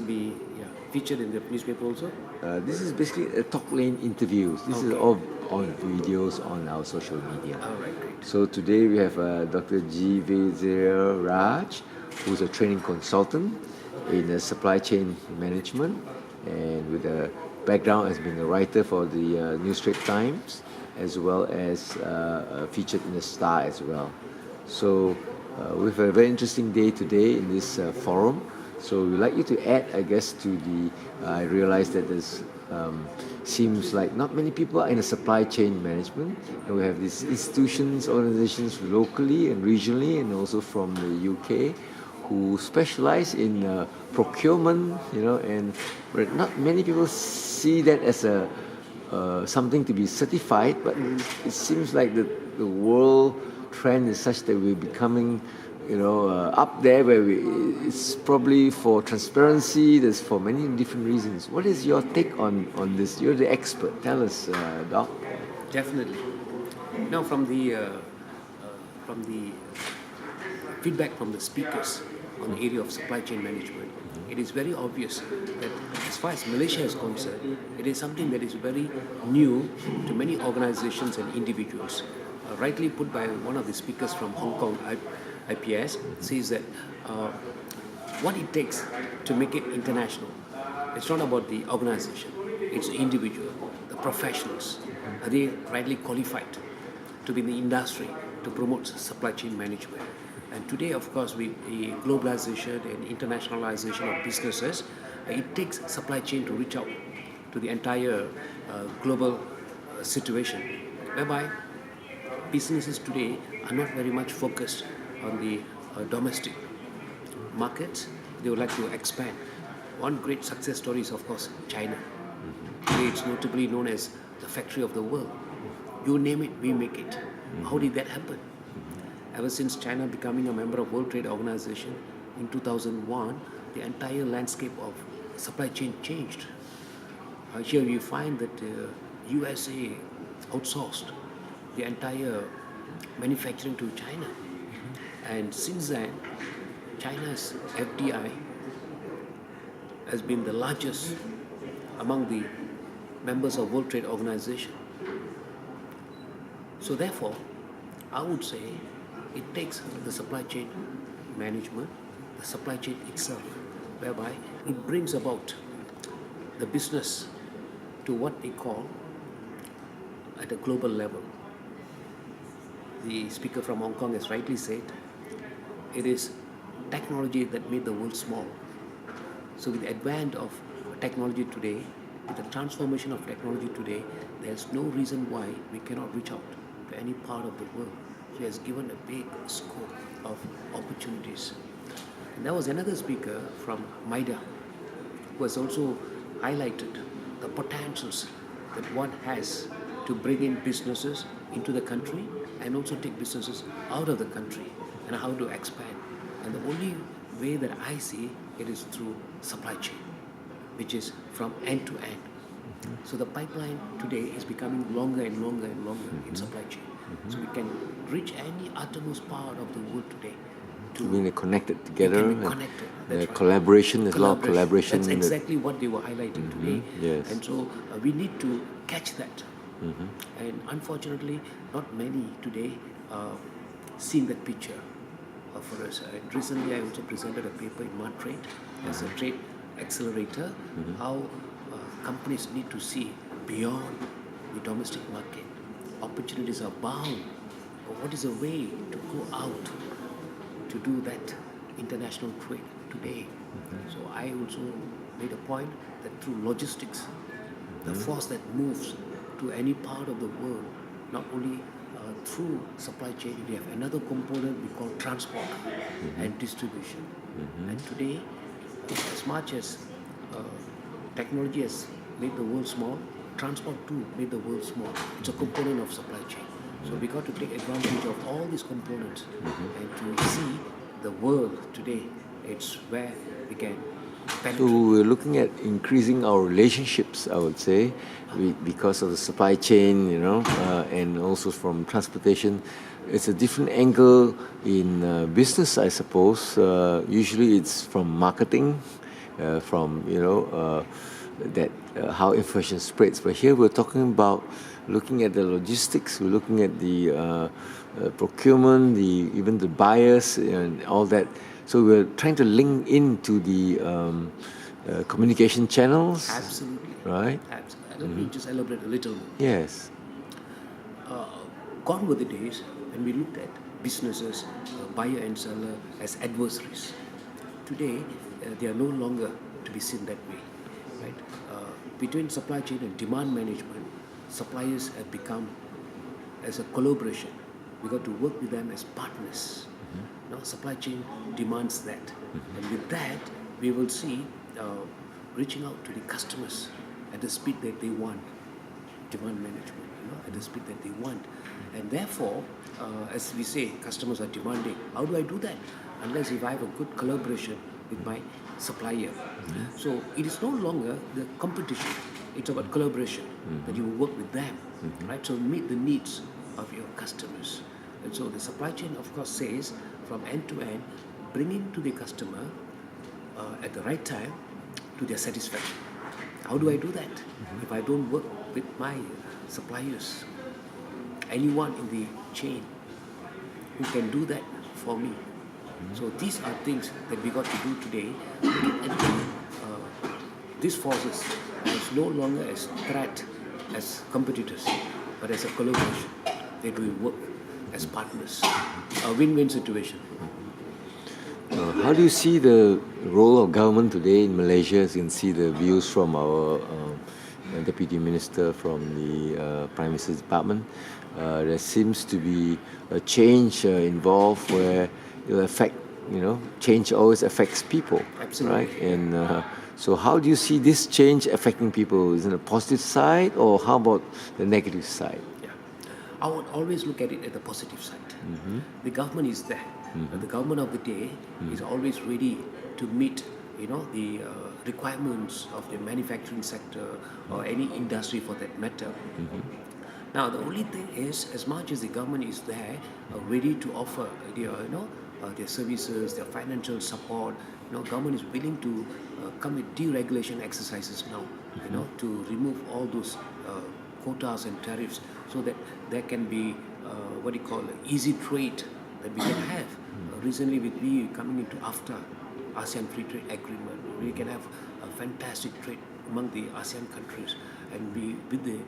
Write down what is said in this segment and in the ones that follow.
be featured in the newspaper also? This is basically a talk lane interviews. This is all on videos on our social media. All right, great. So today we have Dr. G. Vizir Raj, who's a training consultant in supply chain management, and with a background as being a writer for the New Straits Times, as well as featured in the Star as well. So we have a very interesting day today in this forum. So we'd like you to add, I guess, to the. I realize that there's seems like not many people are in a supply chain management, and we have these institutions, organizations locally and regionally, and also from the UK, who specialize in procurement. And not many people see that as a something to be certified, but it seems like the world trend is such that we're becoming up there where it's probably for transparency, there's for many different reasons. What is your take on this? You're the expert. Tell us, Doc. Definitely. Now, from the feedback from the speakers on the area of supply chain management, it is very obvious that as far as Malaysia is concerned, it is something that is very new to many organizations and individuals. Rightly put by one of the speakers from Hong Kong, IPS, says that what it takes to make it international, it's not about the organization, it's the individual, the professionals. Are they rightly qualified to be in the industry to promote supply chain management? And today, of course, with the globalization and internationalization of businesses, it takes supply chain to reach out to the entire global situation, whereby businesses today are not very much focused on the domestic markets. They would like to expand. One great success story is, of course, China. Today it's notably known as the factory of the world. You name it, we make it. How did that happen? Ever since China becoming a member of World Trade Organization in 2001, the entire landscape of supply chain changed. Here you find that USA outsourced the entire manufacturing to China. And since then, China's FDI has been the largest among the members of World Trade Organization. So therefore, I would say it takes the supply chain management, the supply chain itself, whereby it brings about the business to what they call at a global level. The speaker from Hong Kong has rightly said, it is technology that made the world small. So with the advent of technology today, with the transformation of technology today, there's no reason why we cannot reach out to any part of the world. So it has given a big scope of opportunities. And there was another speaker from MIDA who has also highlighted the potentials that one has to bring in businesses into the country and also take businesses out of the country and how to expand. And the only way that I see it is through supply chain, which is from end to end. So the pipeline today is becoming longer and longer and longer in supply chain. So we can reach any uttermost part of the world today. Being connected together. We can be connected. That's right. Collaboration, there's a lot of collaboration. That's exactly what they were highlighting today. Yes. And so we need to catch that. And unfortunately, not many today seeing that picture for us. And recently, I also presented a paper in Mart Trade as a trade accelerator, how companies need to see beyond the domestic market. Opportunities are bound. But what is a way to go out to do that international trade today? So I also made a point that through logistics, the force that moves to any part of the world, not only through supply chain, we have another component we call transport and distribution. And today, as much as technology has made the world small, transport too made the world small. It's a component of supply chain. So we got to take advantage of all these components and to see the world today. It's where we can penetrate. So we're looking at increasing our relationships, I would say, because of the supply chain, and also from transportation. It's a different angle in business, I suppose. Usually it's from marketing, from that how information spreads. But here we're talking about looking at the logistics, we're looking at the procurement, even the buyers and all that. So we're trying to link into the communication channels. Absolutely. Right? Let me just elaborate a little more. Yes. Gone were the days when we looked at businesses, buyer and seller, as adversaries. Today, they are no longer to be seen that way. Right? Between supply chain and demand management, suppliers have become as a collaboration. We got to work with them as partners. Now, supply chain demands that, and with that, we will see reaching out to the customers at the speed that they want. Demand management, at the speed that they want, and therefore, as we say, customers are demanding. How do I do that? Unless if I have a good collaboration with my supplier. So it is no longer the competition; it's about collaboration. That you work with them, right? So meet the needs of your customers. And so the supply chain, of course, says from end to end, bringing to the customer at the right time to their satisfaction. How do I do that? If I don't work with my suppliers, anyone in the chain who can do that for me. So these are things that we got to do today. These forces as no longer as threat, as competitors, but as a collaboration. They do work as partners. A win-win situation. How do you see the role of government today in Malaysia? As you can see the views from our Deputy Minister from the Prime Minister's Department. There seems to be a change involved where it will affect, change always affects people. Absolutely. Right? And so how do you see this change affecting people? Is it a positive side or how about the negative side? Yeah. I would always look at it at the positive side. The government is there. The government of the day is always ready to meet, the requirements of the manufacturing sector or any industry for that matter. Now, the only thing is, as much as the government is there, ready to offer, their services, their financial support, government is willing to come with deregulation exercises now, to remove all those quotas and tariffs, so that there can be easy trade that we can have. Recently, with we coming into AFTA, ASEAN Free Trade Agreement, we can have a fantastic trade among the ASEAN countries, and with the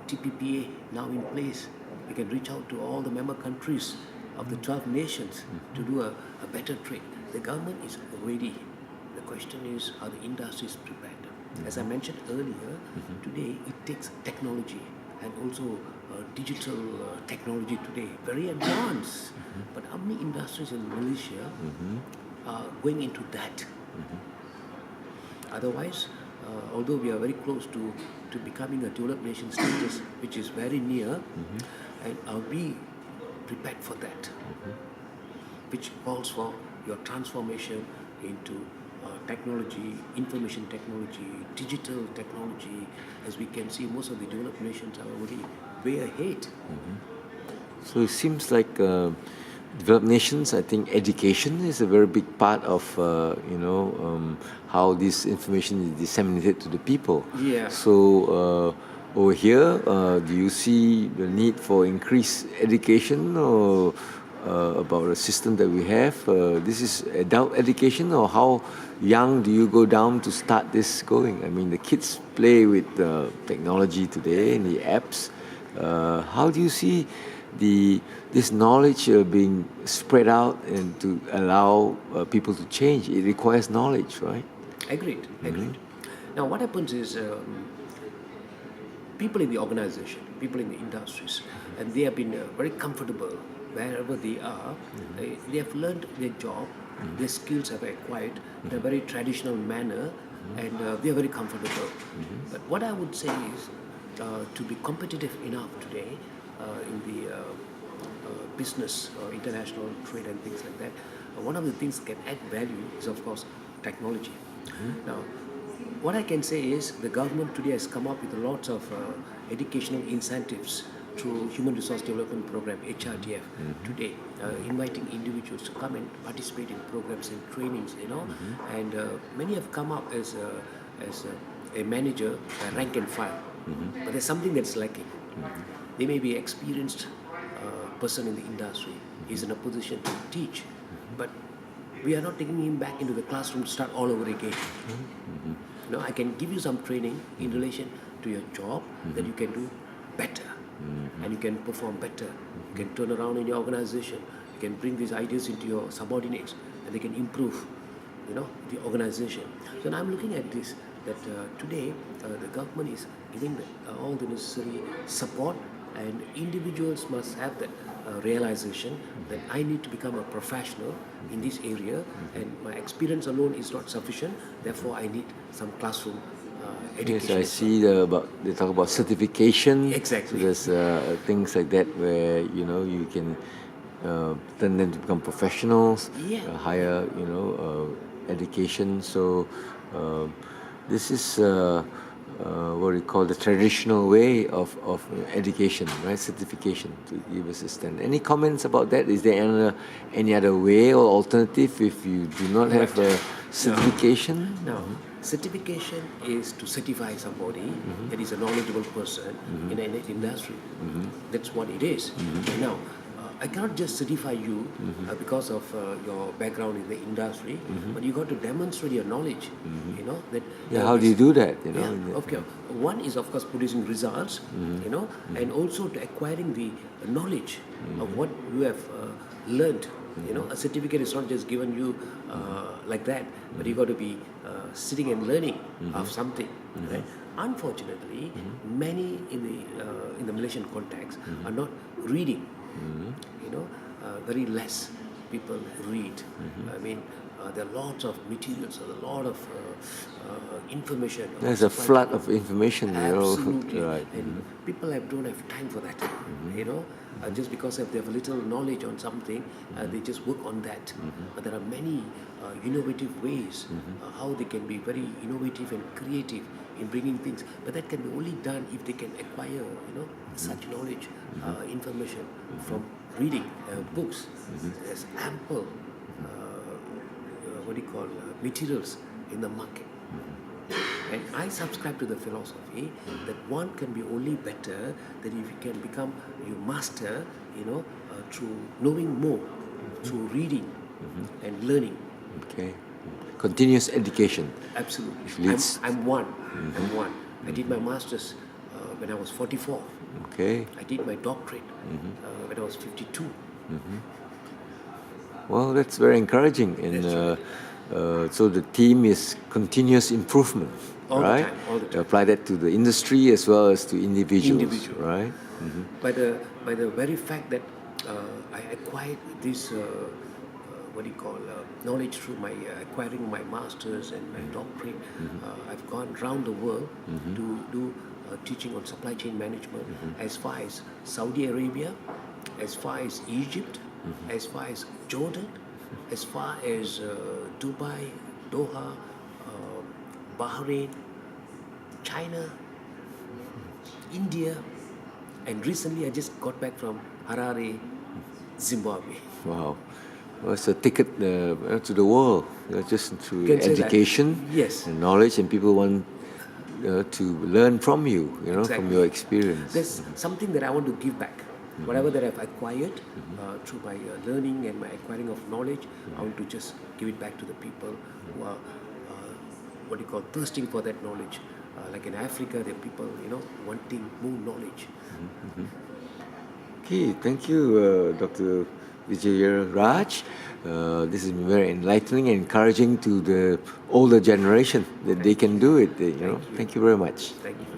TPPA now in place, we can reach out to all the member countries of the 12 nations to do a better trade. The government is ready. The question is, are the industries prepared? As I mentioned earlier, today it takes technology and also digital technology today, very advanced. But how many industries in Malaysia are going into that? Otherwise, although we are very close to becoming a developed nation status, which is very near, and are we prepared for that? Which calls for your transformation into technology, information technology, digital technology. As we can see, most of the developed nations are already way ahead. So it seems like developed nations, I think education is a very big part of, how this information is disseminated to the people. Yeah. So over here, do you see the need for increased education or about the system that we have? This is adult education, or how young do you go down to start this going? I mean, the kids play with technology today and the apps. How do you see this knowledge being spread out and to allow people to change? It requires knowledge, right? Agreed. Now, what happens is people in the organization, people in the industries, and they have been very comfortable wherever they are. They have learned their job, their skills have acquired in a very traditional manner, and they are very comfortable. But what I would say is, to be competitive enough today in the business or international trade and things like that, one of the things that can add value is, of course, technology. Now, what I can say is the government today has come up with lots of educational incentives through Human Resource Development Program, HRDF, today, inviting individuals to come and participate in programs and trainings, and many have come up as a manager, a rank and file, but there's something that's lacking. They may be experienced person in the industry, he's in a position to teach, but we are not taking him back into the classroom to start all over again. I can give you some training in relation to your job that you can do better, and you can perform better. You can turn around in your organization. You can bring these ideas into your subordinates, and they can improve, the organization. So now I'm looking at this, that today the government is giving all the necessary support, and individuals must have that realization that I need to become a professional in this area, and my experience alone is not sufficient. Therefore, I need some classroom Yes, education. I see they talk about certification. Exactly. So there's things like that where you can turn them to become professionals, Yeah. higher education. So this is what we call the traditional way of education, right? Certification to give us a stand. Any comments about that? Is there any other way or alternative if you do not have a certification? Now, certification is to certify somebody that is a knowledgeable person in an industry. That's what it is. Now, I cannot just certify you because of your background in the industry, but you got to demonstrate your knowledge. That. Yeah, how do you do that? Yeah, okay. One is, of course, producing results, and also to acquiring the knowledge of what you have learned. A certificate is not just given you like that, but you got to be sitting and learning of something. Right? Unfortunately, many in the Malaysian context are not reading. Very less people read. I mean, there are lots of materials, a lot of information. There's a flood of information. Absolutely. Right. And people don't have time for that. Just because they have a little knowledge on something, they just work on that. But there are many innovative ways how they can be very innovative and creative in bringing things. But that can be only done if they can acquire, such knowledge, information from reading books. There's ample, materials in the market. And I subscribe to the philosophy that one can be only better that if you can become, you master, through knowing more, through reading and learning. Okay. Continuous education. Absolutely. Leads- I'm one. I'm one. I did my master's when I was 44. Okay. I did my doctorate when I was 52. Well, that's very encouraging. And so the theme is continuous improvement, All the right? time, all the time. Apply that to the industry as well as to individuals, Individual. right? By the very fact that I acquired this knowledge through my acquiring my masters and my doctorate. I've gone around the world to do teaching on supply chain management as far as Saudi Arabia, as far as Egypt, as far as Jordan, as far as Dubai, Doha, Bahrain, China, India, and recently I just got back from Harare, Zimbabwe. Wow. Well, it's a ticket to the world, just through Can say that. education Yes. and knowledge, and people want to learn from you, from Exactly. your experience. There's something that I want to give back. Whatever that I've acquired through my learning and my acquiring of knowledge, I want to just give it back to the people who are, thirsting for that knowledge. Like in Africa, there are people, wanting more knowledge. Okay, thank you, Dr. Vijaya Raj. This has been very enlightening and encouraging to the older generation that they can do it. Thank you very much. Thank you.